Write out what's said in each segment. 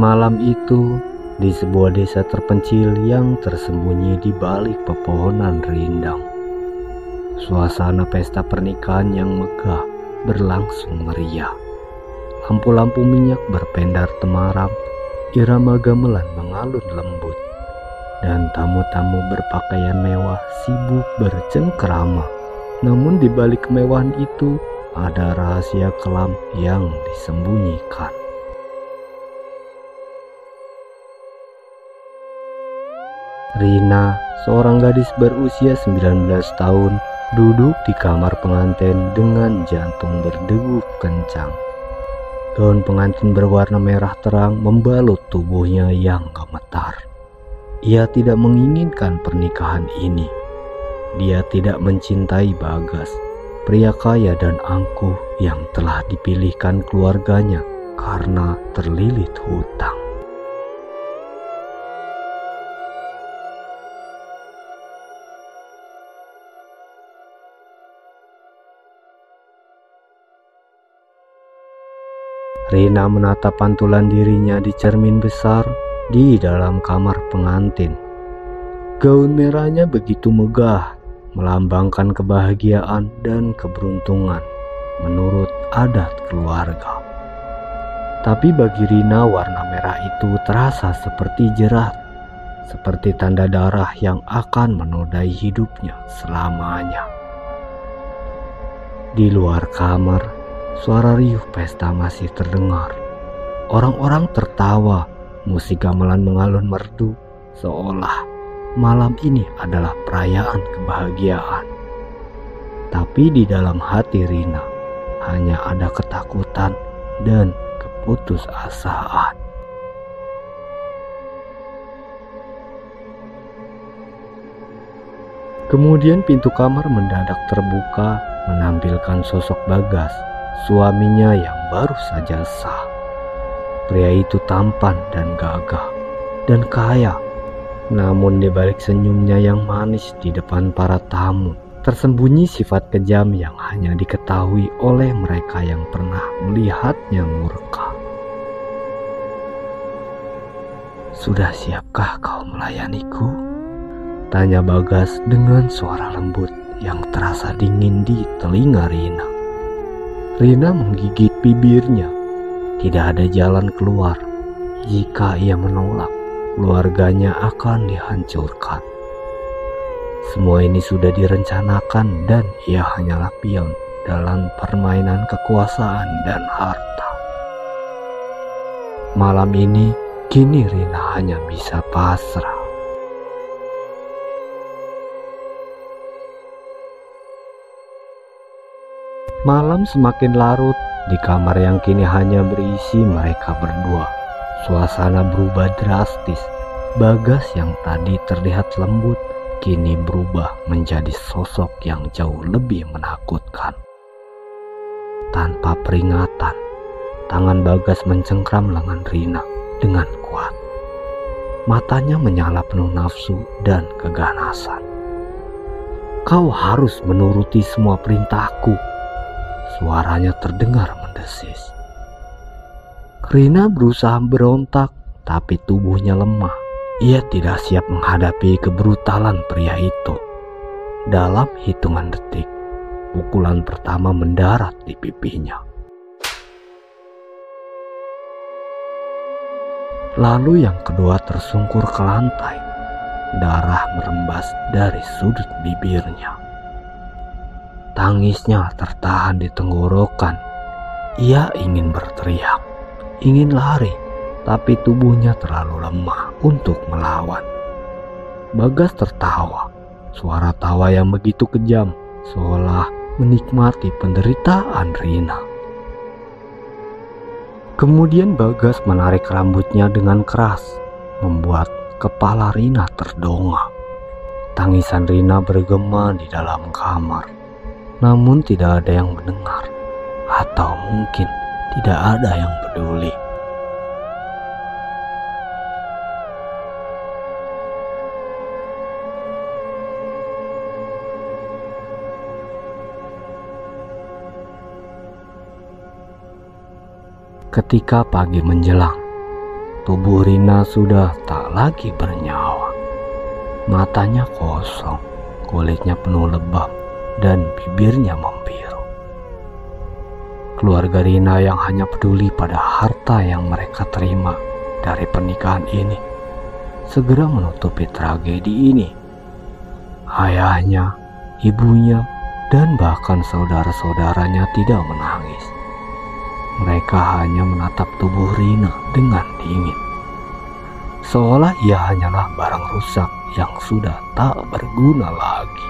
Malam itu, di sebuah desa terpencil yang tersembunyi di balik pepohonan rindang, suasana pesta pernikahan yang megah berlangsung meriah. Lampu-lampu minyak berpendar temaram, irama gamelan mengalun lembut, dan tamu-tamu berpakaian mewah sibuk bercengkerama. Namun di balik kemewahan itu ada rahasia kelam yang disembunyikan. Rina, seorang gadis berusia 19 tahun, duduk di kamar pengantin dengan jantung berdegup kencang. Gaun pengantin berwarna merah terang membalut tubuhnya yang gemetar. Ia tidak menginginkan pernikahan ini. Dia tidak mencintai Bagas, pria kaya dan angkuh yang telah dipilihkan keluarganya karena terlilit hutang. Rina menatap pantulan dirinya di cermin besar di dalam kamar pengantin. Gaun merahnya begitu megah, melambangkan kebahagiaan dan keberuntungan menurut adat keluarga. Tapi bagi Rina warna merah itu terasa seperti jerat, seperti tanda darah yang akan menodai hidupnya selamanya. Di luar kamar, suara riuh pesta masih terdengar. Orang-orang tertawa, musik gamelan mengalun merdu, seolah malam ini adalah perayaan kebahagiaan. Tapi di dalam hati Rina hanya ada ketakutan dan keputusasaan. Kemudian pintu kamar mendadak terbuka, menampilkan sosok Bagas, suaminya yang baru saja sah. Pria itu tampan dan gagah dan kaya. Namun di balik senyumnya yang manis di depan para tamu, tersembunyi sifat kejam yang hanya diketahui oleh mereka yang pernah melihatnya murka. "Sudah siapkah kau melayaniku?" tanya Bagas dengan suara lembut yang terasa dingin di telinga Rina. Rina menggigit bibirnya. Tidak ada jalan keluar. Jika ia menolak, keluarganya akan dihancurkan. Semua ini sudah direncanakan dan ia hanyalah pion dalam permainan kekuasaan dan harta. Malam ini, kini Rina hanya bisa pasrah. Malam semakin larut, di kamar yang kini hanya berisi mereka berdua. Suasana berubah drastis. Bagas yang tadi terlihat lembut, kini berubah menjadi sosok yang jauh lebih menakutkan. Tanpa peringatan, tangan Bagas mencengkram lengan Rina dengan kuat. Matanya menyala penuh nafsu dan keganasan. "Kau harus menuruti semua perintahku," suaranya terdengar mendesis. Rina berusaha berontak, tapi tubuhnya lemah. Ia tidak siap menghadapi kebrutalan pria itu. Dalam hitungan detik, pukulan pertama mendarat di pipinya. Lalu yang kedua tersungkur ke lantai. Darah merembas dari sudut bibirnya. Tangisnya tertahan di tenggorokan. Ia ingin berteriak, ingin lari, tapi tubuhnya terlalu lemah untuk melawan. Bagas tertawa, suara tawa yang begitu kejam, seolah menikmati penderitaan Rina. Kemudian Bagas menarik rambutnya dengan keras, membuat kepala Rina terdongak. Tangisan Rina bergema di dalam kamar. Namun tidak ada yang mendengar, atau mungkin tidak ada yang peduli. Ketika pagi menjelang, tubuh Rina sudah tak lagi bernyawa. Matanya kosong, kulitnya penuh lebam, dan bibirnya membiru. Keluarga Rina yang hanya peduli pada harta yang mereka terima dari pernikahan ini segera menutupi tragedi ini. Ayahnya, ibunya, dan bahkan saudara-saudaranya tidak menangis. Mereka hanya menatap tubuh Rina dengan dingin, seolah ia hanyalah barang rusak yang sudah tak berguna lagi.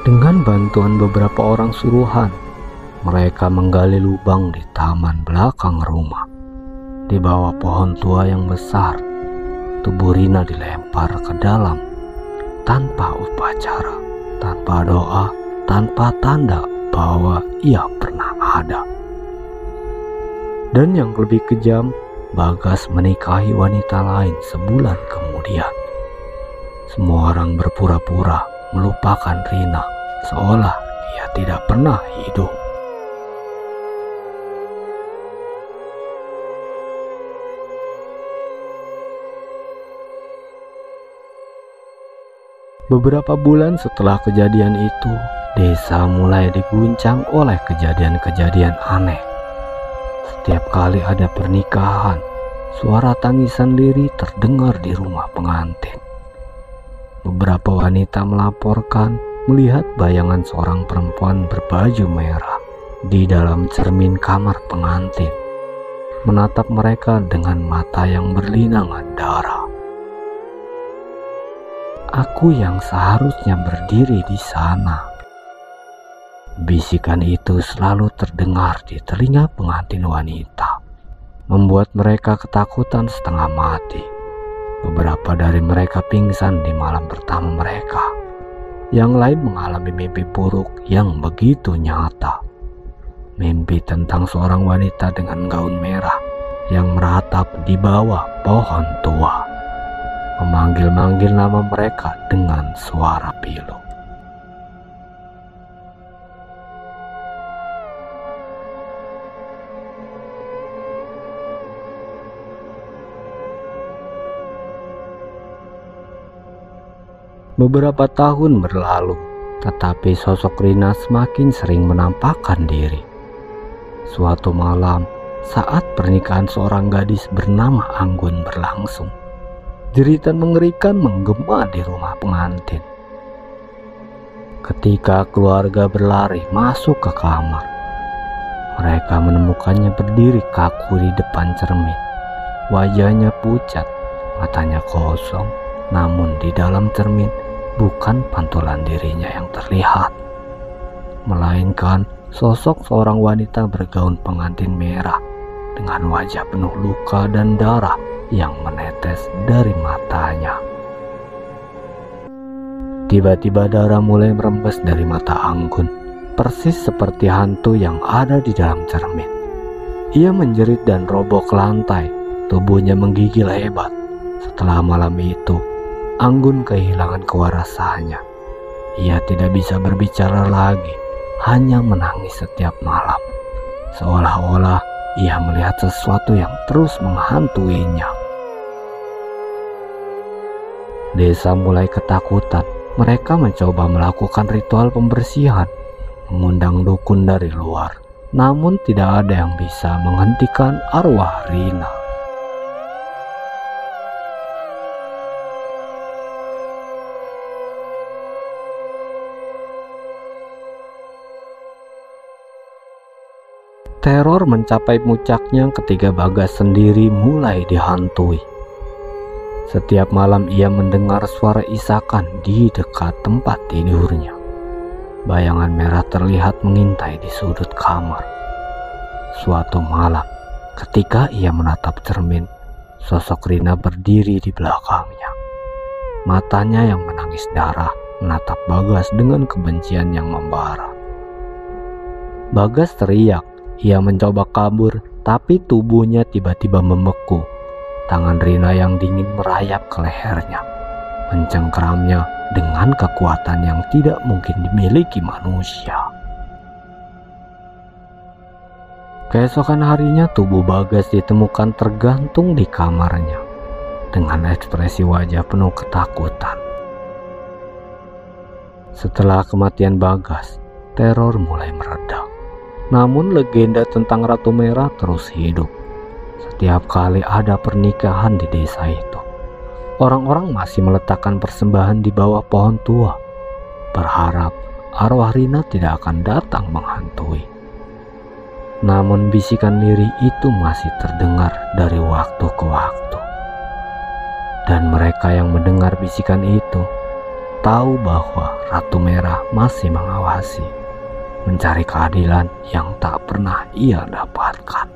Dengan bantuan beberapa orang suruhan, mereka menggali lubang di taman belakang rumah. Di bawah pohon tua yang besar, tubuh Rina dilempar ke dalam tanpa upacara, tanpa doa, tanpa tanda bahwa ia pernah ada. Dan yang lebih kejam, Bagas menikahi wanita lain sebulan kemudian. Semua orang berpura-pura melupakan Rina, seolah ia tidak pernah hidup. Beberapa bulan setelah kejadian itu, desa mulai diguncang oleh kejadian-kejadian aneh. Setiap kali ada pernikahan, suara tangisan lirih terdengar di rumah pengantin. Beberapa wanita melaporkan melihat bayangan seorang perempuan berbaju merah di dalam cermin kamar pengantin, menatap mereka dengan mata yang berlinangan darah. Aku yang seharusnya berdiri di sana. Bisikan itu selalu terdengar di telinga pengantin wanita, membuat mereka ketakutan setengah mati. Beberapa dari mereka pingsan di malam pertama mereka. Yang lain mengalami mimpi buruk yang begitu nyata. Mimpi tentang seorang wanita dengan gaun merah yang meratap di bawah pohon tua, memanggil-manggil nama mereka dengan suara pilu. Beberapa tahun berlalu, tetapi sosok Rina semakin sering menampakkan diri. Suatu malam, saat pernikahan seorang gadis bernama Anggun berlangsung, jeritan mengerikan menggema di rumah pengantin. Ketika keluarga berlari masuk ke kamar, mereka menemukannya berdiri kaku di depan cermin. Wajahnya pucat, matanya kosong, namun di dalam cermin bukan pantulan dirinya yang terlihat, melainkan sosok seorang wanita bergaun pengantin merah dengan wajah penuh luka dan darah yang menetes dari matanya. Tiba-tiba darah mulai merembes dari mata Anggun, persis seperti hantu yang ada di dalam cermin. Ia menjerit dan roboh ke lantai, tubuhnya menggigil hebat. Setelah malam itu, Anggun kehilangan kewarasannya. Ia tidak bisa berbicara lagi, hanya menangis setiap malam, seolah-olah ia melihat sesuatu yang terus menghantuinya. Desa mulai ketakutan. Mereka mencoba melakukan ritual pembersihan, mengundang dukun dari luar, namun tidak ada yang bisa menghentikan arwah Rina. Teror mencapai puncaknya ketika Bagas sendiri mulai dihantui. Setiap malam ia mendengar suara isakan di dekat tempat tidurnya. Bayangan merah terlihat mengintai di sudut kamar. Suatu malam, ketika ia menatap cermin, sosok Rina berdiri di belakangnya. Matanya yang menangis darah menatap Bagas dengan kebencian yang membara. Bagas teriak. Ia mencoba kabur, tapi tubuhnya tiba-tiba membeku. Tangan Rina yang dingin merayap ke lehernya, mencengkeramnya dengan kekuatan yang tidak mungkin dimiliki manusia. Keesokan harinya tubuh Bagas ditemukan tergantung di kamarnya dengan ekspresi wajah penuh ketakutan. Setelah kematian Bagas, teror mulai mereda. Namun legenda tentang Ratu Merah terus hidup. Setiap kali ada pernikahan di desa itu, orang-orang masih meletakkan persembahan di bawah pohon tua, berharap arwah Rina tidak akan datang menghantui. Namun bisikan lirih itu masih terdengar dari waktu ke waktu. Dan mereka yang mendengar bisikan itu tahu bahwa Ratu Merah masih mengawasi, mencari keadilan yang tak pernah ia dapatkan.